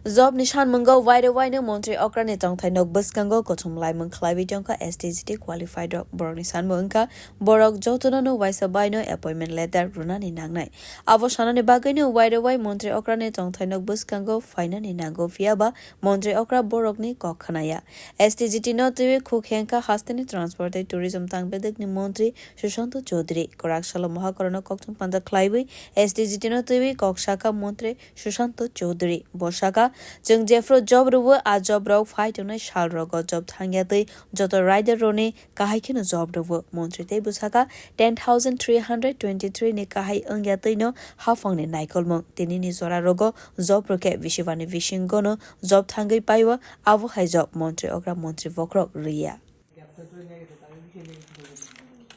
Job Nishan Mungo wide away no montri okrane tongthai nok buskango kotum lai mung khlaibi tongka STGT qualified borok Nishan mungka borok jotuna no waisa bai no appointment letter runani nangnai abo sanani bagai no wide away montri okrane tongthai nok buskango fainani nango fiaba montri okra borok ni kokhanaya STGT no tiwi khuk kengkha hastani transport and tourism tangbedek ni montri Sushanta Chowdhury korakshala mohakorona koktum panda khlaibi STGT no tiwi kokshaka montri Sushanta Chowdhury boshaka जों जेफ्रो जब रुबो आ जब रौ फाइटनो साल रगो जब थांग्यातै जत rider रोने काहायखिनो जब रुबो मन्त्री तै बुसाका 10323 ने काहाय अंग्यातै न हाफंने नाइकलमं तिनि नि जरा रगो जब रके विशिवानि विशिंगनो जब थांगै पाइवा आबो हाय जब मन्त्री अग्रा मन्त्री वक्र रिया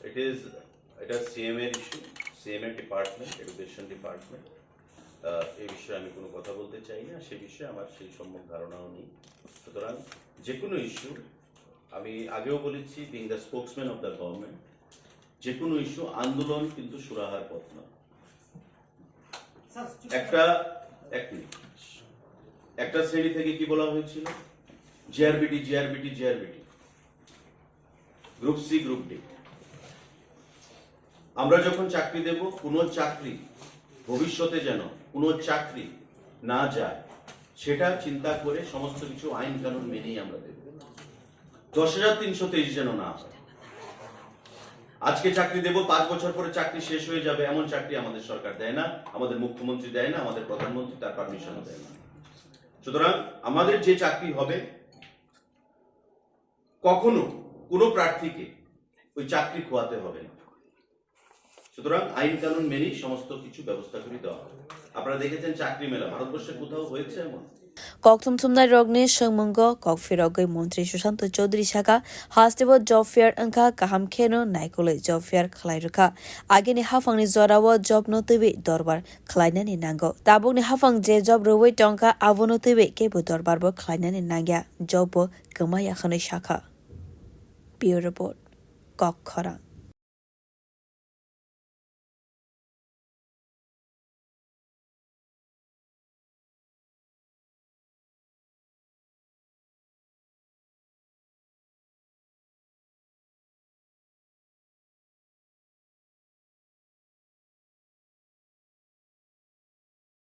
It is CMA issue, CMA department, education department. এই বিষয়ে আমি কোনো কথা বলতে চাই না সেই বিষয়ে আমার সেই সম্যক ধারণাও নেই সুতরাং যে কোনো ইস্যু আমি আগেও বলেছি being the spokesman of the government যে কোনো ইস্যু আন্দোলন কিন্তু সুরাহার পথ না একটা শ্রেণী থেকে কি বলা হয়েছিল জিআরবিটি গ্রুপ সি গ্রুপ ডি আমরা যখন চাকরি দেব কোনো চাকরি ভবিষ্যতে যেন কোনো চাকরি না যায় সেটা চিন্তা করে সমস্ত কিছু আইন কানুন মেনেই আমরা দেব 10,323 যেন না হয় আজকে চাকরি দেব 5 বছর পরে চাকরি শেষ হয়ে যাবে এমন চাকরি আমাদের সরকার দেয় না আমাদের মুখ্যমন্ত্রী দেয় না আমাদের প্রধানমন্ত্রী তার পারমিশনও দেয় না সুতরাং আমাদের যে চাকরি হবে কখনো কোনো প্রার্থীকে ওই চাকরি খোয়াতে হবে না সুতরাং আইন কানুন মেনেই সমস্ত কিছু ব্যবস্থা করে দেওয়া হবে আপনারা দেখেছেন চাকরি মেলা ভারতবর্ষে কোথাও হয়েছে এমন Koktum tumnai rogne shengmungo kokfirogai montri Sushanta Chowdhury shaka hastibo job fair angka kaham kheno naikole job fair khlairuka ageni hafangni jorawo job no tibi dorbar khlainani nango tabukni hafang je job rowai tongka abono tibi kebo dorbar bo khlainani nangya job bo kemaya khane shaka Bureau report Kok khora